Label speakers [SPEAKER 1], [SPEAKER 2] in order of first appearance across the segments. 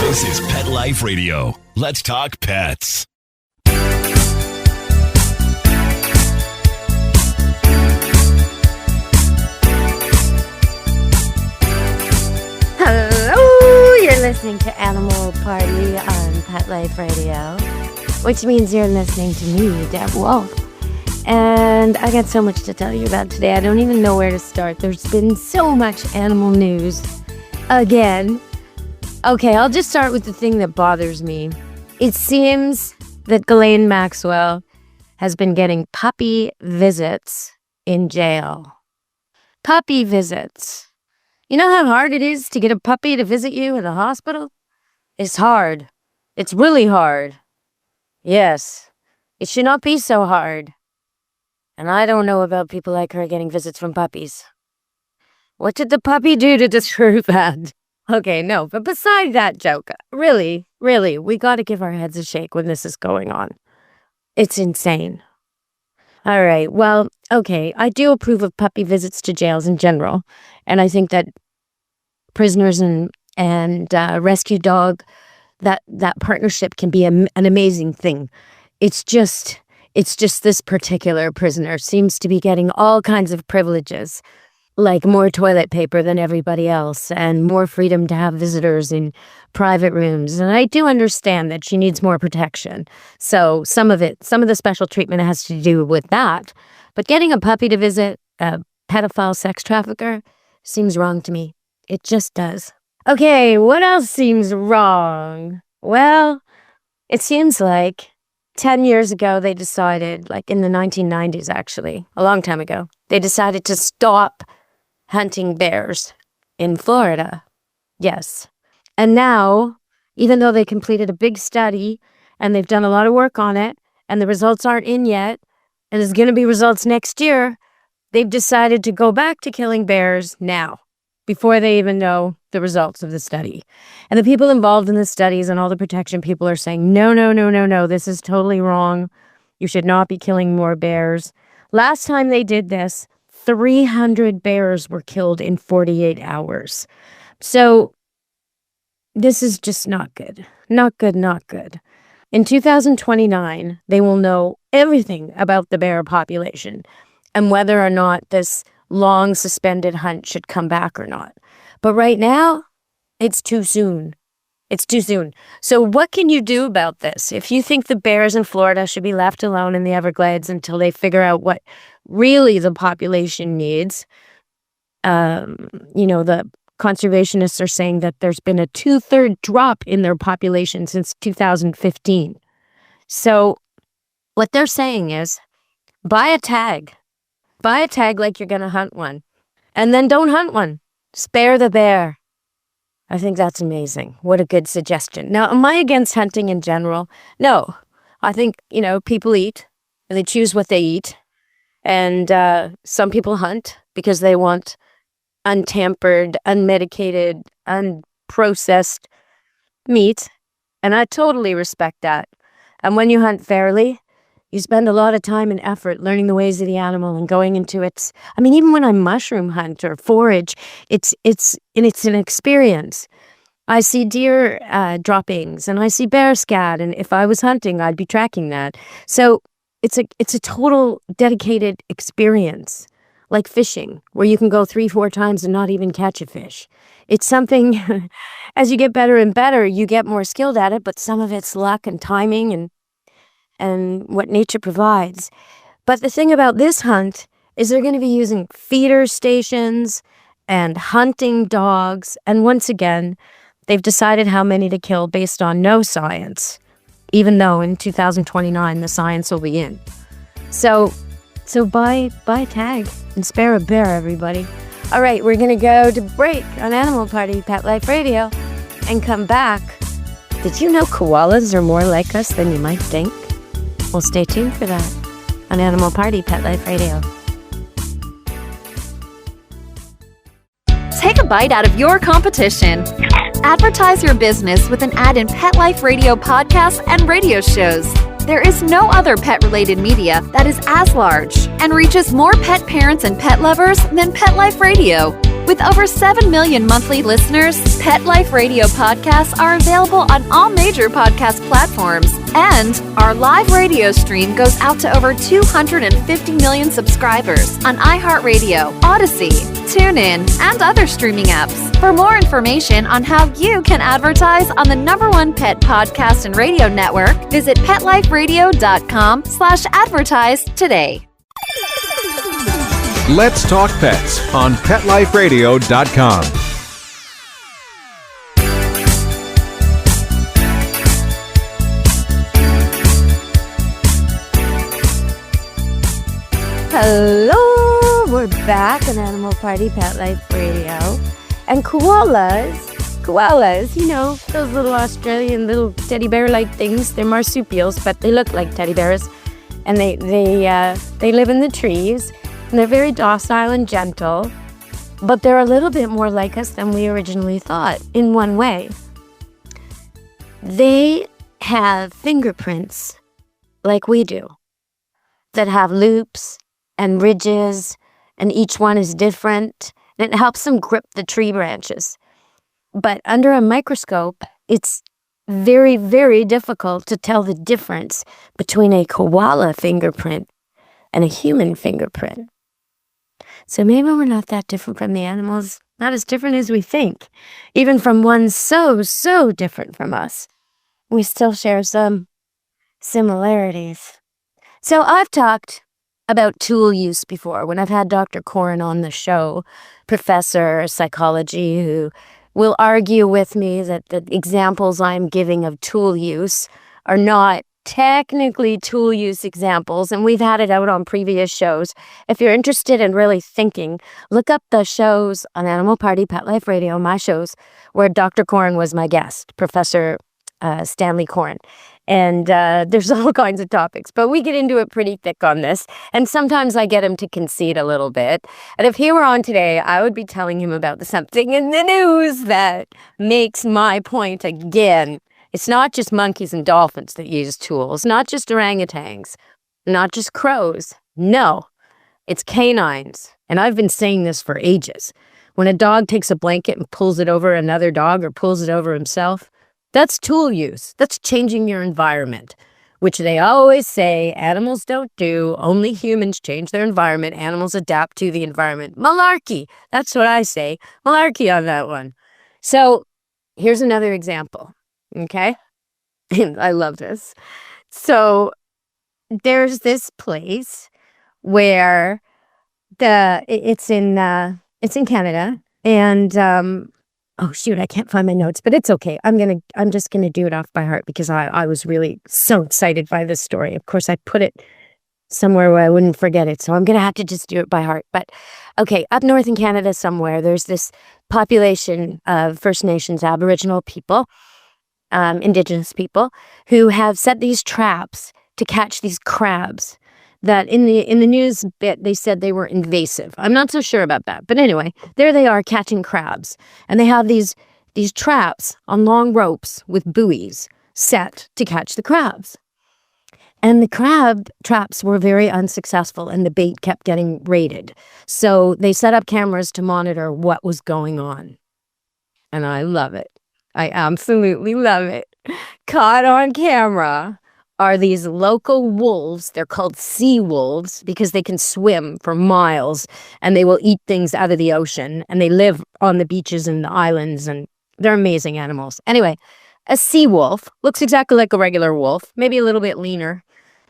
[SPEAKER 1] This is Pet Life Radio. Let's talk pets.
[SPEAKER 2] Hello, you're listening to Animal Party on Pet Life Radio, which means you're listening to me, Deb Wolfe. And I got so much to tell you about today. I don't even know where to start. There's been so much animal news again. Okay, I'll just start with the thing that bothers me. It seems that Ghislaine Maxwell has been getting puppy visits in jail. Puppy visits. You know how hard it is to get a puppy to visit you at the hospital? It's hard. It's really hard. Yes, it should not be so hard. And I don't know about people like her getting visits from puppies. What did the puppy do to deserve that? Okay, no, but beside that joke, really, we got to give our heads a shake when this is going on. It's insane. All right, well, okay, I do approve of puppy visits to jails in general, and I think that prisoners and rescue dog, that partnership can be an amazing thing. It's just this particular prisoner seems to be getting all kinds of privileges, like more toilet paper than everybody else and more freedom to have visitors in private rooms. And I do understand that she needs more protection. So some of the special treatment has to do with that. But getting a puppy to visit a pedophile sex trafficker seems wrong to me. It just does. Okay, what else seems wrong? Well, it seems like 10 years ago, they decided, like in the 1990s, actually, a long time ago, they decided to stop hunting bears in Florida. Yes. And now, even though they completed a big study and they've done a lot of work on it and the results aren't in yet, and there's going to be results next year, they've decided to go back to killing bears now, before they even know the results of the study. And the people involved in the studies and all the protection people are saying, no, this is totally wrong. You should not be killing more bears. Last time they did this, 300 bears were killed in 48 hours. So this is just not good. Not good. In 2029, they will know everything about the bear population and whether or not this long suspended hunt should come back or not. But right now, it's too soon. So what can you do about this? If you think the bears in Florida should be left alone in the Everglades until they figure out what really the population needs, the conservationists are saying that there's been a 2/3 drop in their population since 2015. So what they're saying is, buy a tag like you're going to hunt one, and then don't hunt one. Spare the bear. I think that's amazing. What a good suggestion. Now, am I against hunting in general? No. I think, people eat, and they choose what they eat. And some people hunt because they want untampered, unmedicated, unprocessed meat. And I totally respect that. And when you hunt fairly, you spend a lot of time and effort learning the ways of the animal and going into its. I mean, even when I mushroom hunt or forage, it's an experience. I see deer droppings and I see bear scat, and if I was hunting, I'd be tracking that. So it's a total dedicated experience, like fishing, where you can go 3-4 times and not even catch a fish. It's something. As you get better and better, you get more skilled at it, but some of it's luck and timing and what nature provides. But the thing about this hunt is they're going to be using feeder stations and hunting dogs. And once again, they've decided how many to kill based on no science, even though in 2029 the science will be in. So buy a tag and spare a bear, everybody. All right, we're going to go to break on Animal Party, Pet Life Radio, and come back. Did you know koalas are more like us than you might think? Well, stay tuned for that on Animal Party, Pet Life Radio.
[SPEAKER 3] Take a bite out of your competition. Advertise your business with an ad in Pet Life Radio podcasts and radio shows. There is no other pet-related media that is as large and reaches more pet parents and pet lovers than Pet Life Radio. With over 7 million monthly listeners, Pet Life Radio podcasts are available on all major podcast platforms. And our live radio stream goes out to over 250 million subscribers on iHeartRadio, Odyssey, TuneIn, and other streaming apps. For more information on how you can advertise on the #1 pet podcast and radio network, visit PetLifeRadio.com/advertise today.
[SPEAKER 4] Let's Talk Pets on PetLifeRadio.com.
[SPEAKER 2] Hello, we're back on Animal Party Pet Life Radio. And koalas, you know, those little Australian little teddy bear-like things. They're marsupials, but they look like teddy bears. And they live in the trees. And they're very docile and gentle, but they're a little bit more like us than we originally thought in one way. They have fingerprints like we do that have loops and ridges, and each one is different, and it helps them grip the tree branches. But under a microscope, it's very, very difficult to tell the difference between a koala fingerprint and a human fingerprint. So maybe we're not that different from the animals, not as different as we think. Even from one so different from us, we still share some similarities. So I've talked about tool use before when I've had Dr. Corin on the show, professor of psychology, who will argue with me that the examples I'm giving of tool use are not technically tool use examples, and we've had it out on previous shows. If you're interested in really thinking, look up the shows on Animal Party Pet Life Radio, my shows, where Dr. Corin was my guest, Professor Stanley Corin. And there's all kinds of topics, but we get into it pretty thick on this. And sometimes I get him to concede a little bit. And if he were on today, I would be telling him about something in the news that makes my point again. It's not just monkeys and dolphins that use tools, not just orangutans, not just crows. No, it's canines. And I've been saying this for ages. When a dog takes a blanket and pulls it over another dog or pulls it over himself, that's tool use. That's changing your environment, which they always say animals don't do. Only humans change their environment. Animals adapt to the environment. Malarkey. That's what I say. Malarkey on that one. So here's another example. Okay? I love this. So there's this place where it's in Canada, and oh shoot, I can't find my notes, but it's okay. I'm just gonna do it off by heart because I was really so excited by this story. Of course, I put it somewhere where I wouldn't forget it, so I'm gonna have to just do it by heart. But okay, up north in Canada somewhere, there's this population of First Nations Aboriginal people, Indigenous people, who have set these traps to catch these crabs that in the news bit, they said they were invasive. I'm not so sure about that. But anyway, there they are catching crabs. And they have these traps on long ropes with buoys set to catch the crabs. And the crab traps were very unsuccessful and the bait kept getting raided. So they set up cameras to monitor what was going on. And I love it. I absolutely love it. Caught on camera are these local wolves. They're called sea wolves because they can swim for miles and they will eat things out of the ocean, and they live on the beaches and the islands, and they're amazing animals. Anyway, a sea wolf looks exactly like a regular wolf, maybe a little bit leaner,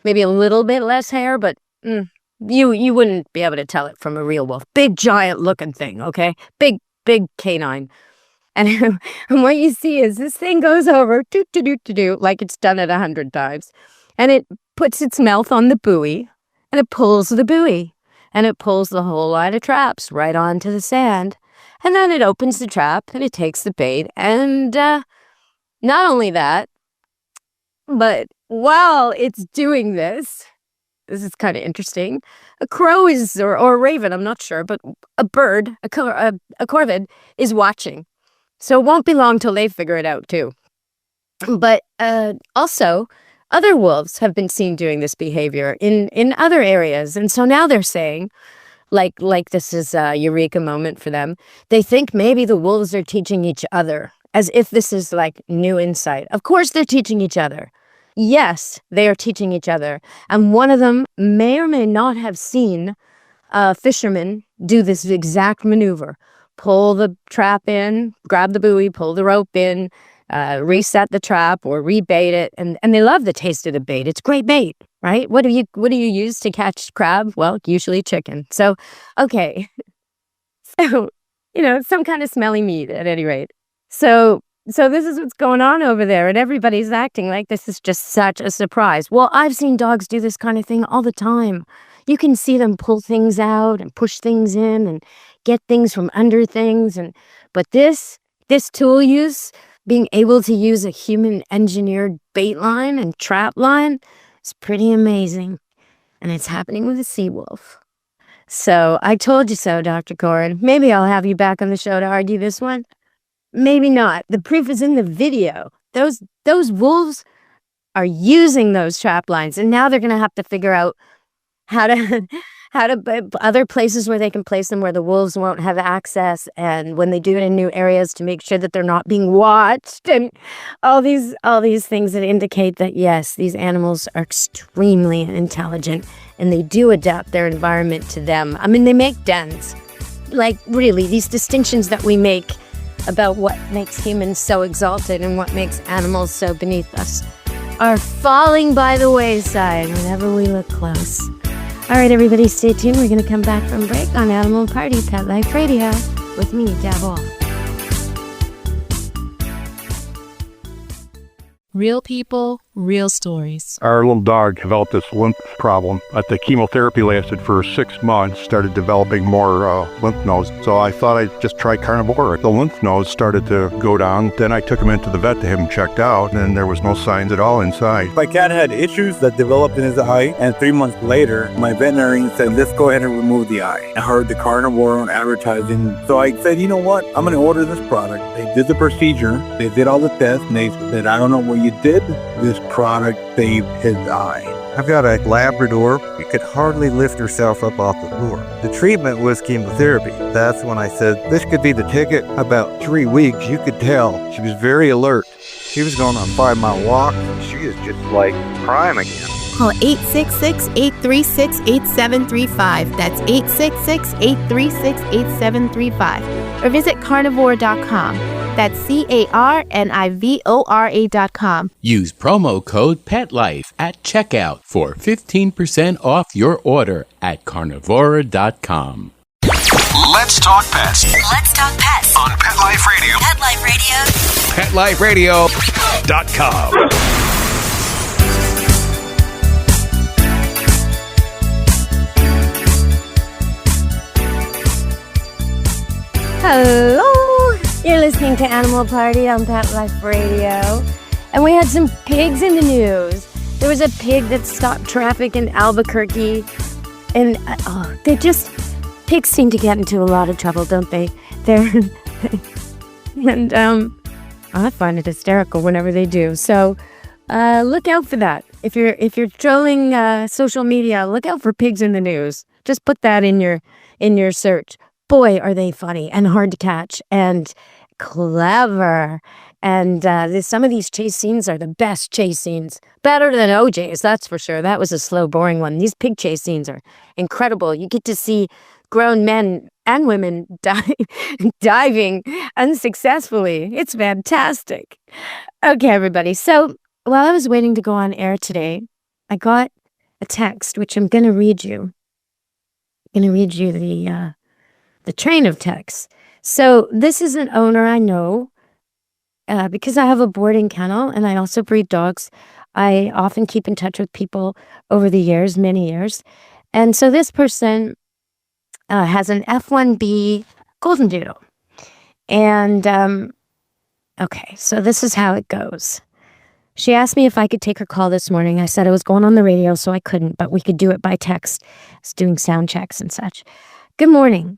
[SPEAKER 2] maybe a little bit less hair, but you wouldn't be able to tell it from a real wolf. Big, giant looking thing, okay? Big canine. And what you see is this thing goes over, like it's done it 100 times. And it puts its mouth on the buoy, and it pulls the buoy. And it pulls the whole line of traps right onto the sand. And then it opens the trap, and it takes the bait. And not only that, but while it's doing this is kind of interesting, a crow is, or a raven, I'm not sure, but a bird, a corvid, is watching. So it won't be long till they figure it out too. But also, other wolves have been seen doing this behavior in other areas. And so now they're saying, like this is a eureka moment for them. They think maybe the wolves are teaching each other, as if this is like new insight. Of course they're teaching each other. Yes, they are teaching each other. And one of them may or may not have seen a fisherman do this exact maneuver. Pull the trap in, grab the buoy, pull the rope in, reset the trap or rebait it. And they love the taste of the bait. It's great bait, right? What do you use to catch crab? Well, usually chicken. So, okay. So, some kind of smelly meat at any rate. So this is what's going on over there, and everybody's acting like this is just such a surprise. Well, I've seen dogs do this kind of thing all the time. You can see them pull things out and push things in and get things from under things. But this tool use, being able to use a human-engineered bait line and trap line, is pretty amazing. And it's happening with a sea wolf. So I told you so, Dr. Corin. Maybe I'll have you back on the show to argue this one. Maybe not. The proof is in the video. Those wolves are using those trap lines, and now they're going to have to figure out how to other places where they can place them where the wolves won't have access, and when they do it in new areas to make sure that they're not being watched, and all these things that indicate that yes, these animals are extremely intelligent and they do adapt their environment to them. I mean, they make dens. Like, really, these distinctions that we make about what makes humans so exalted and what makes animals so beneath us are falling by the wayside whenever we look close. All right, everybody, stay tuned. We're going to come back from break on Animal Party Pet Life Radio with me, Deb Wolfe.
[SPEAKER 5] Real people, real stories.
[SPEAKER 6] Our little dog developed this lymph problem. The chemotherapy lasted for 6 months, started developing more lymph nodes. So I thought I'd just try carnivore. The lymph nodes started to go down. Then I took him into the vet to have him checked out, and there was no signs at all inside.
[SPEAKER 7] My cat had issues that developed in his eye, and 3 months later, my veterinarian said, let's go ahead and remove the eye. I heard the carnivore on advertising, so I said, you know what? I'm going to order this product. They did the procedure. They did all the tests, and they said, I don't know what you did. This product saved his eye.
[SPEAKER 8] I've got a Labrador. She could hardly lift herself up off the floor. The treatment was chemotherapy. That's when I said, this could be the ticket. About 3 weeks, you could tell. She was very alert. She was going on a 5-mile walk. She is just like prime again.
[SPEAKER 9] Call 866-836-8735. That's 866-836-8735. Or visit carnivore.com. That's carnivora.com.
[SPEAKER 10] Use promo code PETLIFE at checkout for 15% off your order at carnivora.com.
[SPEAKER 1] Let's talk pets.
[SPEAKER 3] Let's talk pets
[SPEAKER 1] On Pet Life Radio.
[SPEAKER 3] Pet Life Radio.
[SPEAKER 1] PetLifeRadio.com.
[SPEAKER 2] Hello! You're listening to Animal Party on Pet Life Radio. And we had some pigs in the news. There was a pig that stopped traffic in Albuquerque. And pigs seem to get into a lot of trouble, don't they? I find it hysterical whenever they do. So look out for that. If you're trolling social media, look out for pigs in the news. Just put that in your search. Boy, are they funny and hard to catch and clever. And some of these chase scenes are the best chase scenes. Better than OJ's, that's for sure. That was a slow, boring one. These pig chase scenes are incredible. You get to see grown men and women diving unsuccessfully. It's fantastic. Okay, everybody. So while I was waiting to go on air today, I got a text, which I'm going to read you. I'm going to read you the train of texts. So this is an owner I know because I have a boarding kennel and I also breed dogs. I often keep in touch with people over the years, many years. And so this person has an F1B Golden Doodle. And, okay, so this is how it goes. She asked me if I could take her call this morning. I said I was going on the radio, so I couldn't, but we could do it by text. I was doing sound checks and such. Good morning.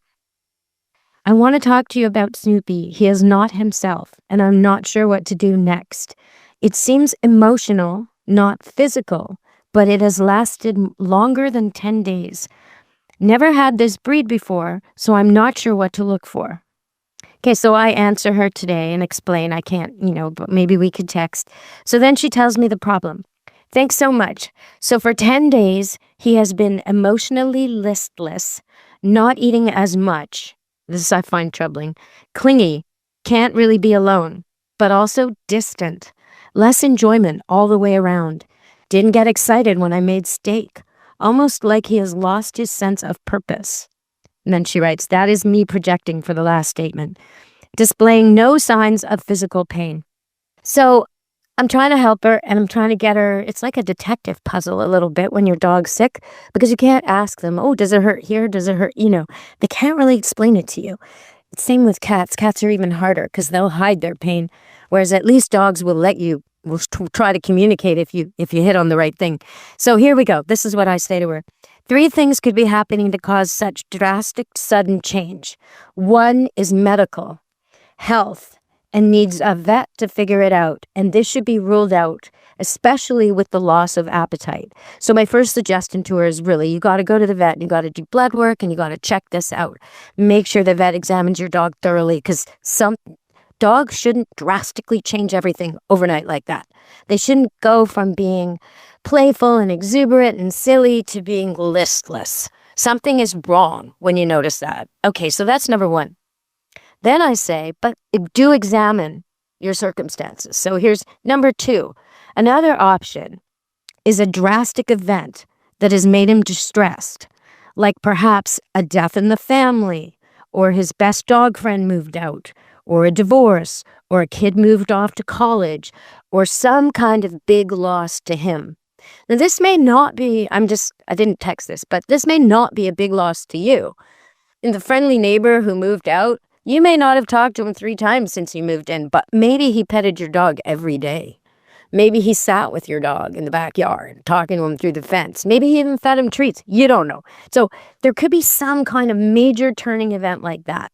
[SPEAKER 2] I want to talk to you about Snoopy. He is not himself, and I'm not sure what to do next. It seems emotional, not physical, but it has lasted longer than 10 days. Never had this breed before, so I'm not sure what to look for. Okay, so I answer her today and explain I can't, but maybe we could text. So then she tells me the problem. Thanks so much. So for 10 days, he has been emotionally listless, not eating as much. This I find troubling. Clingy, can't really be alone, but also distant. Less enjoyment all the way around. Didn't get excited when I made steak. Almost like he has lost his sense of purpose. And then she writes, that is me projecting for the last statement. Displaying no signs of physical pain. So I'm trying to help her and I'm trying to get her. It's like a detective puzzle a little bit when your dog's sick, because you can't ask them, oh, does it hurt here? Does it hurt? They can't really explain it to you. Same with cats. Cats are even harder because they'll hide their pain, whereas at least dogs will try to communicate if you hit on the right thing. So here we go. This is what I say to her. 3 things could be happening to cause such drastic, sudden change. 1 is medical, health, and needs a vet to figure it out. And this should be ruled out, especially with the loss of appetite. So my first suggestion to her is really, you got to go to the vet, and you got to do blood work, and you got to check this out. Make sure the vet examines your dog thoroughly, because some dogs shouldn't drastically change everything overnight like that. They shouldn't go from being playful and exuberant and silly to being listless. Something is wrong when you notice that. Okay, so that's number 1. Then I say, but do examine your circumstances. So here's number 2. Another option is a drastic event that has made him distressed, like perhaps a death in the family, or his best dog friend moved out, or a divorce, or a kid moved off to college, or some kind of big loss to him. Now, this may not be, I didn't text this, but this may not be a big loss to you. In the friendly neighbor who moved out, you may not have talked to him 3 times since you moved in, but maybe he petted your dog every day. Maybe he sat with your dog in the backyard, talking to him through the fence. Maybe he even fed him treats. You don't know. So there could be some kind of major turning event like that.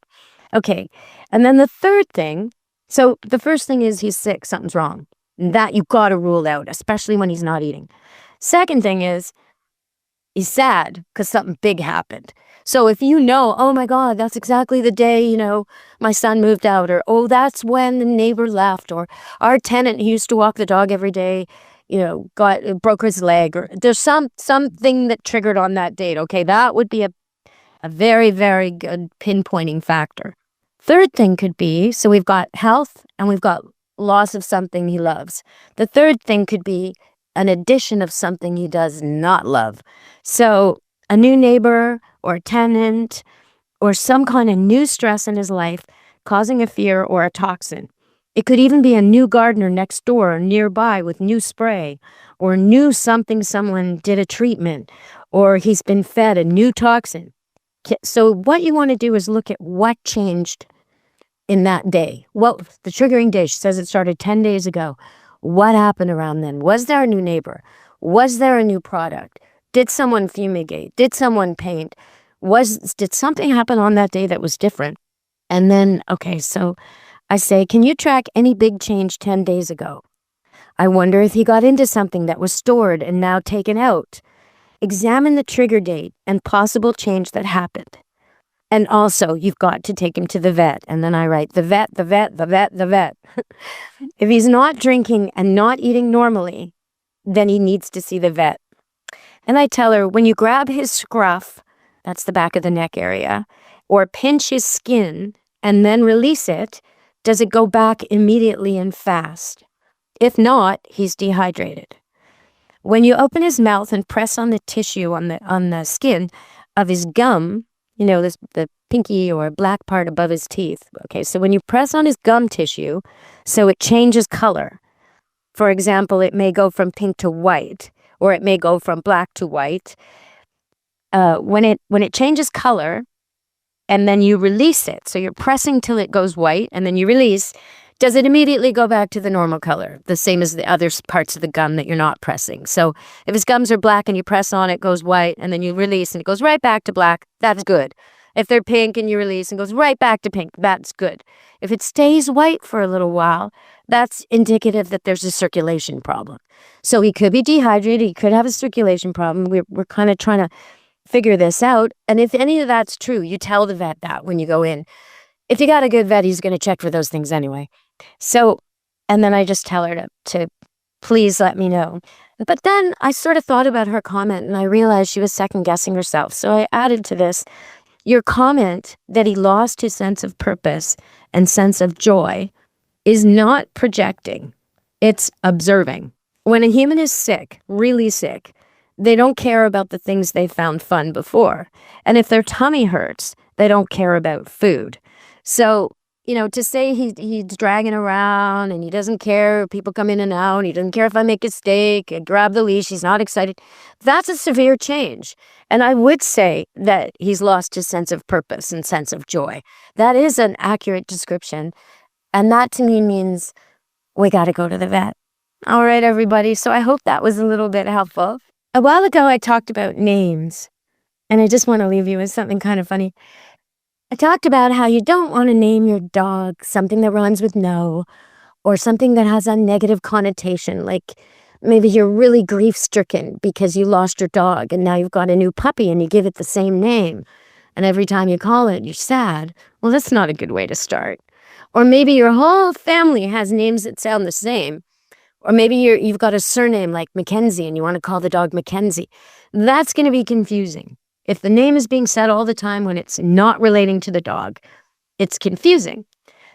[SPEAKER 2] Okay, and then the third thing, so the first thing is he's sick, something's wrong. That you've got to rule out, especially when he's not eating. Second thing is he's sad because something big happened. So if you know, oh my God, that's exactly the day, my son moved out, or, oh, that's when the neighbor left, or our tenant who used to walk the dog every day, broke his leg, or there's something that triggered on that date. Okay, that would be a very, very good pinpointing factor. Third thing could be, so we've got health and we've got loss of something he loves. The third thing could be an addition of something he does not love. So a new neighbor or a tenant or some kind of new stress in his life causing a fear or a toxin. It could even be a new gardener next door or nearby with new spray, or new something someone did a treatment, or he's been fed a new toxin. So what you want to do is look at what changed in that day. Well, the triggering day, she says it started 10 days ago. What happened around then? Was there a new neighbor? Was there a new product? Did someone fumigate? Did someone paint? Did something happen on that day that was different? And then, okay, so I say, can you track any big change 10 days ago? I wonder if he got into something that was stored and now taken out. Examine the trigger date and possible change that happened. And also, you've got to take him to the vet. And then I write, the vet. If he's not drinking and not eating normally, then he needs to see the vet. And I tell her, when you grab his scruff, that's the back of the neck area, or pinch his skin and then release it, does it go back immediately and fast? If not, he's dehydrated. When you open his mouth and press on the tissue on the skin of his gum, the pinky or black part above his teeth. Okay, so when you press on his gum tissue, so it changes color. For example, it may go from pink to white, or it may go from black to white. When it changes color, and then you release it, so you're pressing till it goes white, and then you release, does it immediately go back to the normal color, the same as the other parts of the gum that you're not pressing? So if his gums are black and you press on, it goes white, and then you release and it goes right back to black, that's good. If they're pink and you release and goes right back to pink, that's good. If it stays white for a little while, that's indicative that there's a circulation problem. So he could be dehydrated, he could have a circulation problem. We're kind of trying to figure this out. And if any of that's true, you tell the vet that when you go in. If you got a good vet, he's going to check for those things anyway. So, and then I just tell her to please let me know. But then I sort of thought about her comment and I realized she was second guessing herself. So I added to this, your comment that he lost his sense of purpose and sense of joy is not projecting. It's observing. When a human is sick, really sick, they don't care about the things they found fun before. And if their tummy hurts, they don't care about food. So, to say he's dragging around and he doesn't care if people come in and out, and he doesn't care if I make a mistake and grab the leash, he's not excited. That's a severe change. And I would say that he's lost his sense of purpose and sense of joy. That is an accurate description. And that to me means we got to go to the vet. All right, everybody. So I hope that was a little bit helpful. A while ago, I talked about names, and I just want to leave you with something kind of funny. I talked about how you don't want to name your dog something that rhymes with no, or something that has a negative connotation, like maybe you're really grief-stricken because you lost your dog, and now you've got a new puppy, and you give it the same name, and every time you call it, you're sad. Well, that's not a good way to start. Or maybe your whole family has names that sound the same. Or maybe you've got a surname like Mackenzie and you want to call the dog Mackenzie. That's going to be confusing. If the name is being said all the time when it's not relating to the dog, it's confusing.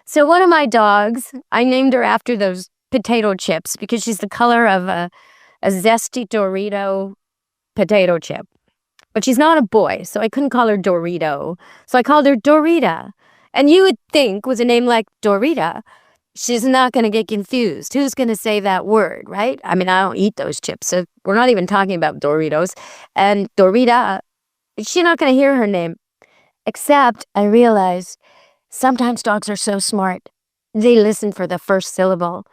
[SPEAKER 2] So one of my dogs, I named her after those potato chips because she's the color of a zesty Dorito potato chip. But she's not a boy, so I couldn't call her Dorito. So I called her Dorita. And you would think with a name like Dorita, she's not going to get confused. Who's going to say that word, right? I mean, I don't eat those chips, so we're not even talking about Doritos. And Dorita, she's not going to hear her name. Except I realized sometimes dogs are so smart. They listen for the first syllable.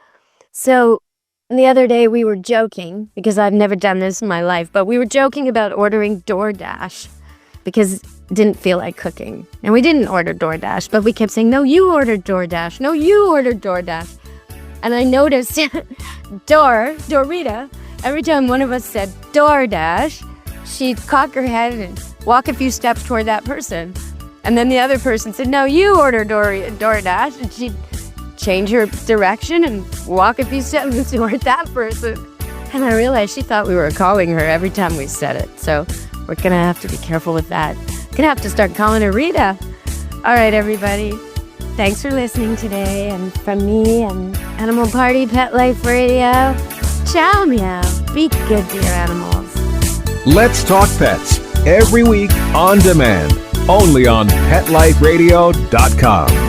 [SPEAKER 2] So the other day we were joking, because I've never done this in my life, but we were joking about ordering DoorDash because it didn't feel like cooking. And we didn't order DoorDash, but we kept saying, no, you ordered DoorDash. No, you ordered DoorDash. And I noticed Dorita, every time one of us said DoorDash, she'd cock her head and walk a few steps toward that person. And then the other person said, no, you ordered DoorDash. And she'd change her direction and walk a few steps toward that person. And I realized she thought we were calling her every time we said it. So we're going to have to be careful with that. Going to have to start calling her Rita. All right, everybody. Thanks for listening today. And from me and Animal Party Pet Life Radio, ciao, meow. Be good to your animals.
[SPEAKER 4] Let's Talk Pets, every week on demand, only on PetLifeRadio.com.